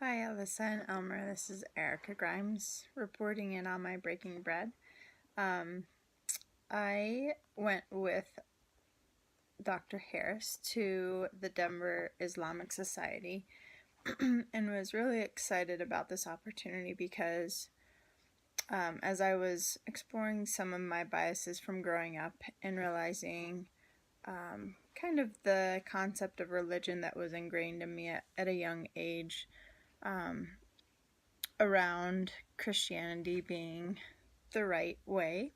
Hi, Alyssa and Elmer. This is Erica Grimes reporting in on my Breaking Bread. I went with Dr. Harris to the Denver Islamic Society and was really excited about this opportunity because as I was exploring some of my biases from growing up and realizing kind of the concept of religion that was ingrained in me at a young age, around Christianity being the right way,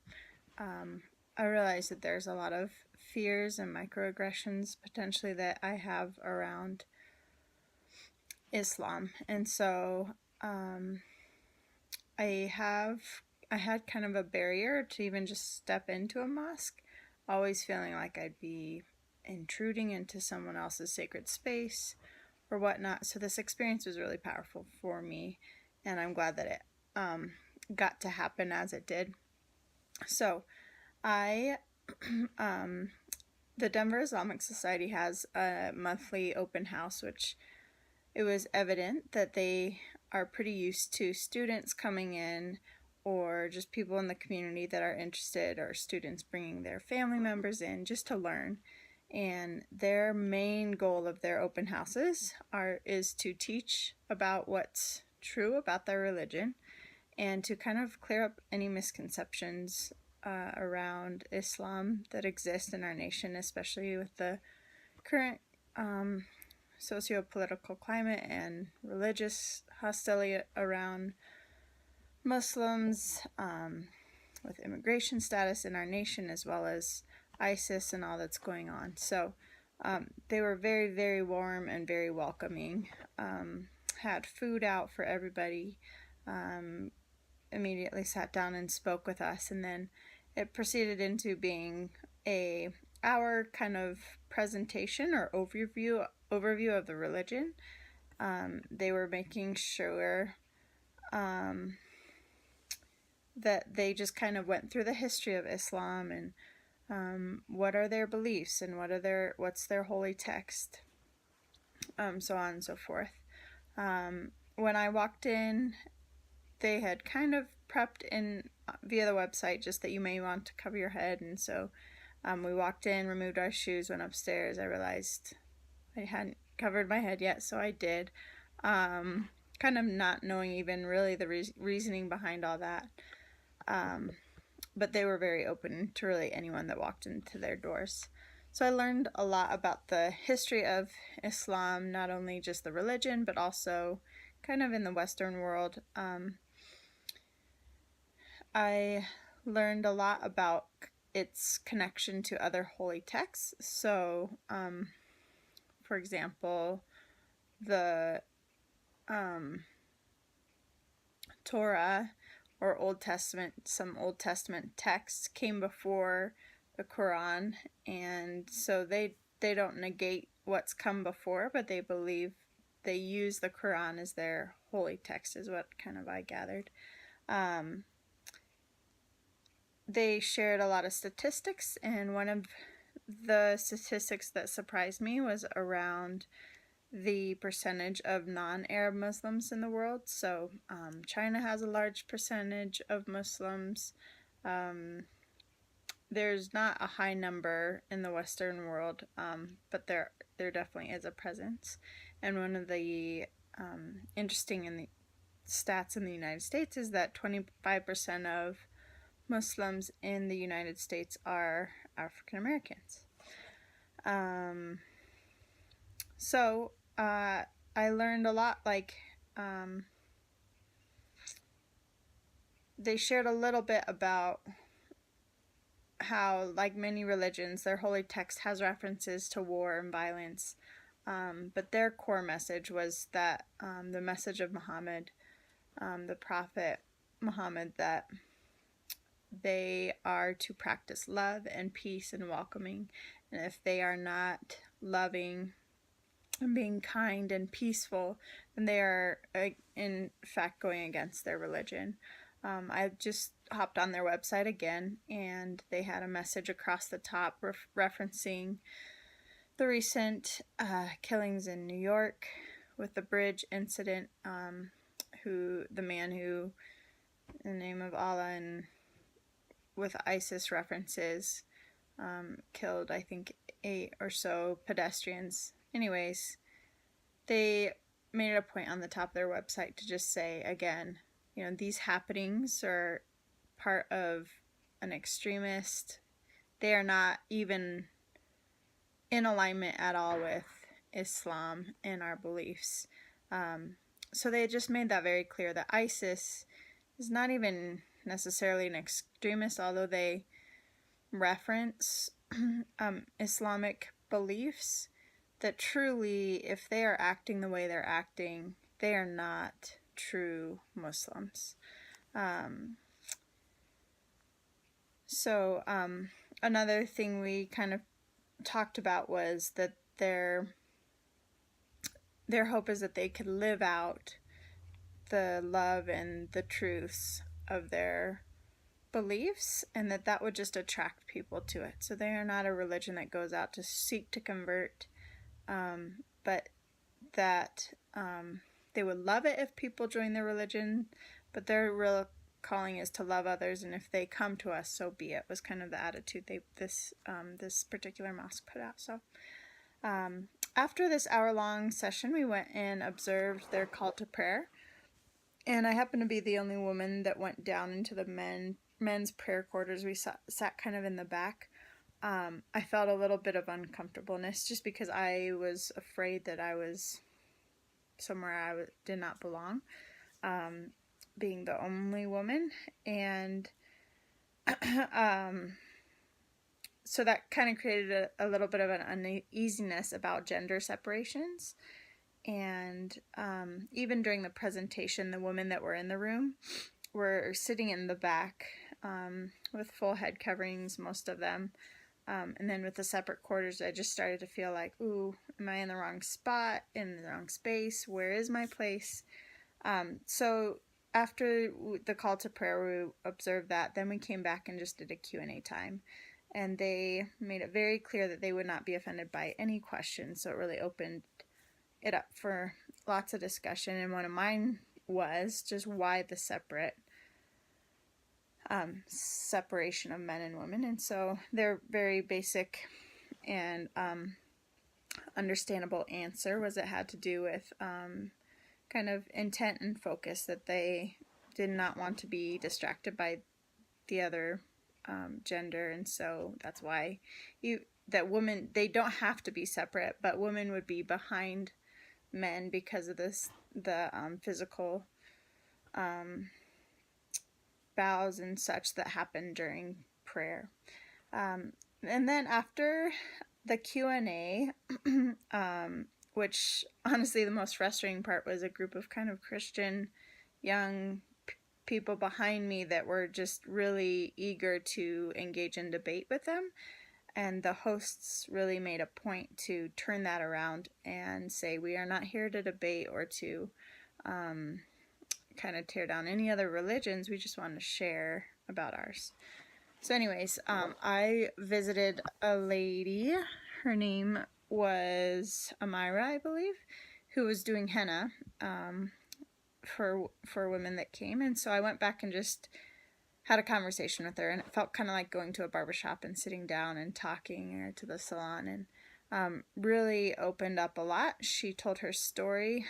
I realized that there's a lot of fears and microaggressions potentially that I have around Islam. And so I had kind of a barrier to even just step into a mosque, always feeling like I'd be intruding into someone else's sacred space or whatnot. So this experience was really powerful for me, and I'm glad that it got to happen as it did. So I the Denver Islamic Society has a monthly open house, which it was evident that they are pretty used to students coming in or just people in the community that are interested, or students bringing their family members in just to learn. And their main goal of their open houses is to teach about what's true about their religion and to kind of clear up any misconceptions around Islam that exist in our nation, especially with the current socio-political climate and religious hostility around Muslims, with immigration status in our nation, as well as ISIS and all that's going on. So they were very, very warm and very welcoming. Had food out for everybody. Immediately sat down and spoke with us, and then it proceeded into being our kind of presentation or overview of the religion. They were making sure that they just kind of went through the history of Islam and what are their beliefs and what's their holy text, so on and so forth. When I walked in, they had kind of prepped in via the website just that you may want to cover your head, and so we walked in, removed our shoes, went upstairs. I realized I hadn't covered my head yet, so I did, kind of not knowing even really the reasoning behind all that. But they were very open to really anyone that walked into their doors. So I learned a lot about the history of Islam, not only just the religion, but also kind of in the Western world. I learned a lot about its connection to other holy texts. So, for example, the Torah or Old Testament, some Old Testament texts came before the Quran, and so they don't negate what's come before, but they believe they use the Quran as their holy text, is what kind of I gathered. They shared a lot of statistics, and one of the statistics that surprised me was around the percentage of non-Arab Muslims in the world. So China has a large percentage of Muslims. There's not a high number in the Western world, but there definitely is a presence. And one of the interesting in the stats in the United States is that 25% of Muslims in the United States are African Americans. So I learned a lot, they shared a little bit about how, like many religions, their holy text has references to war and violence, but their core message was that the message of Muhammad, the Prophet Muhammad, that they are to practice love and peace and welcoming, and if they are not loving and being kind and peaceful, then they are in fact going against their religion. I just hopped on their website again, and they had a message across the top referencing the recent killings in New York, with the bridge incident, the man who, in the name of Allah and with ISIS references, killed, I think, 8 or so pedestrians. Anyways, they made it a point on the top of their website to just say, again, these happenings are part of an extremist. They are not even in alignment at all with Islam and our beliefs. So they just made that very clear that ISIS is not even necessarily an extremist, although they reference Islamic beliefs, that truly, if they are acting the way they're acting, they are not true Muslims. So another thing we kind of talked about was that their hope is that they could live out the love and the truths of their beliefs, and that would just attract people to it. So they are not a religion that goes out to seek to convert, but that they would love it if people join their religion, but their real calling is to love others, and if they come to us, so be it, was kind of the attitude this particular mosque put out. So after this hour-long session, we went and observed their call to prayer, and I happened to be the only woman that went down into the men's prayer quarters. We sat kind of in the back. I felt a little bit of uncomfortableness just because I was afraid that I was somewhere I did not belong, being the only woman, and so that kind of created a little bit of an uneasiness about gender separations. And even during the presentation, the women that were in the room were sitting in the back with full head coverings, most of them. And then with the separate quarters, I just started to feel like, ooh, am I in the wrong spot, in the wrong space? Where is my place? So after the call to prayer, we observed that. Then we came back and just did a Q&A time. And they made it very clear that they would not be offended by any questions. So it really opened it up for lots of discussion. And one of mine was just why the separation of men and women. And so their very basic and understandable answer was it had to do with kind of intent and focus, that they did not want to be distracted by the other gender, and so that's why women, they don't have to be separate, but women would be behind men because of the physical bows and such that happen during prayer. And then after the Q&A, which honestly the most frustrating part was a group of kind of Christian young people behind me that were just really eager to engage in debate with them. And the hosts really made a point to turn that around and say, we are not here to debate or to kind of tear down any other religions. We just want to share about ours. So anyways, I visited a lady. Her name was Amira, I believe, who was doing henna for women that came. And so I went back and just had a conversation with her, and it felt kind of like going to a barbershop and sitting down and talking, or to the salon, and really opened up a lot. She told her story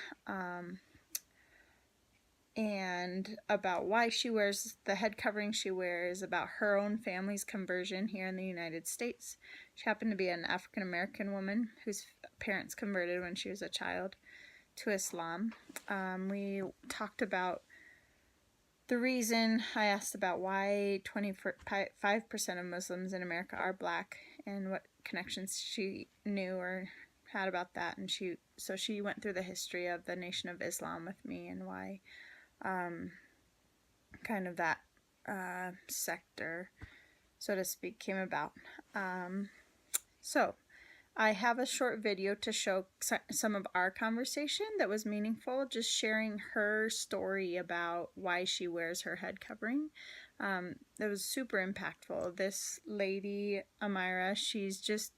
and about why she wears the head covering she wears, about her own family's conversion here in the United States. She happened to be an African American woman whose parents converted when she was a child to Islam. We talked about the reason. I asked about why 25% of Muslims in America are black, and what connections she knew or had about that. And she went through the history of the Nation of Islam with me, and why kind of that sector, so to speak, came about. So I have a short video to show some of our conversation that was meaningful, just sharing her story about why she wears her head covering. That was super impactful. This lady, Amira, she's just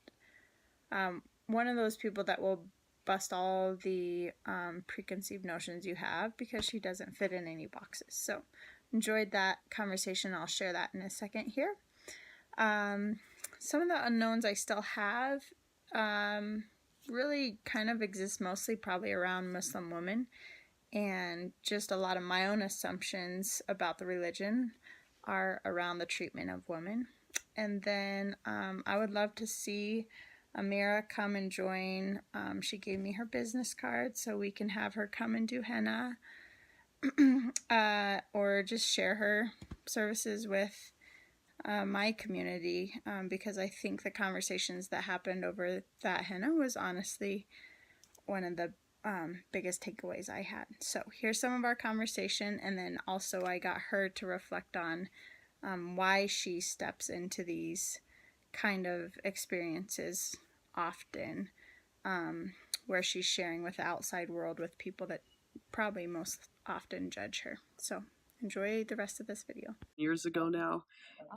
one of those people that will bust all the preconceived notions you have, because she doesn't fit in any boxes. So enjoyed that conversation. I'll share that in a second here. Some of the unknowns I still have really kind of exist mostly probably around Muslim women, and just a lot of my own assumptions about the religion are around the treatment of women. And then I would love to see Amira come and join. She gave me her business card, so we can have her come and do henna, or just share her services with my community, because I think the conversations that happened over that henna was honestly one of the biggest takeaways I had. So here's some of our conversation, and then also I got her to reflect on why she steps into these kind of experiences often, where she's sharing with the outside world with people that probably most often judge her. So enjoy the rest of this video. Years ago now,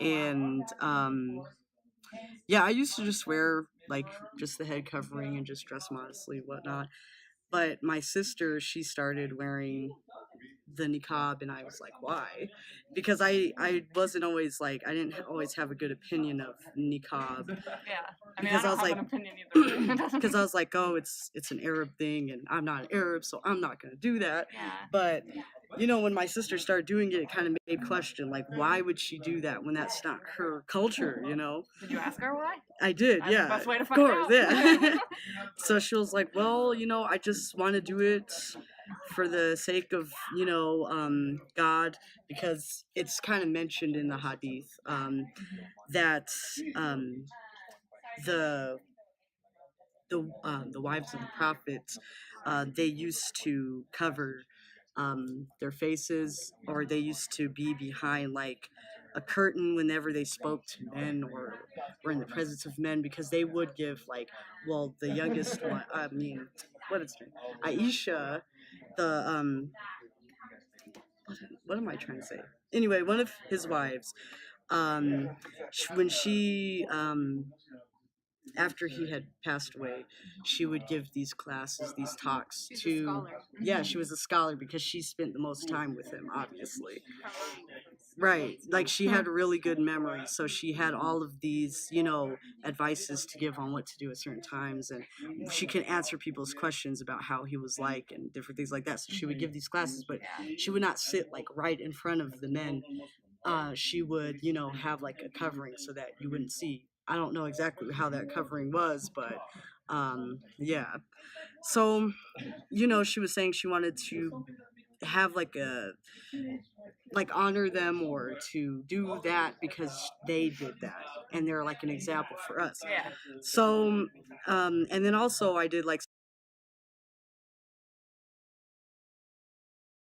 and yeah, I used to just wear like just the head covering and just dress modestly, whatnot. But my sister, she started wearing the niqab, and I was like, why? Because I wasn't always like, I didn't always have a good opinion of niqab. Yeah, I mean, Because I I was don't have like, an opinion either. because I was like, oh, it's an Arab thing, and I'm not an Arab, so I'm not gonna do that. Yeah. But you know, when my sister started doing it, it kind of made me question, like, why would she do that when that's not her culture, you know? Did you ask her why? I did, That's yeah. the best way to Of find course, out. yeah. So she was like, well, you know, I just want to do it for the sake of, you know, God, because it's kind of mentioned in the hadith that the the wives of the prophets, they used to cover their faces, or they used to be behind like a curtain whenever they spoke to men or were in the presence of men, because they would give like, well, the youngest one, I mean, what is her name? Aisha, the what am I trying to say? Anyway, one of his wives, when she after he had passed away, she would give these classes, these talks to. Yeah, she was a scholar because she spent the most time with him, obviously. Right, like she had a really good memory, so she had all of these, you know, advices to give on what to do at certain times, and she could answer people's questions about how he was like and different things like that. So she would give these classes, but she would not sit like right in front of the men. She would, you know, have like a covering so that you wouldn't see. I don't know exactly how that covering was, but yeah. So, you know, she was saying she wanted to have like a, like, honor them or to do that because they did that and they're like an example for us. Yeah. So and then also I did like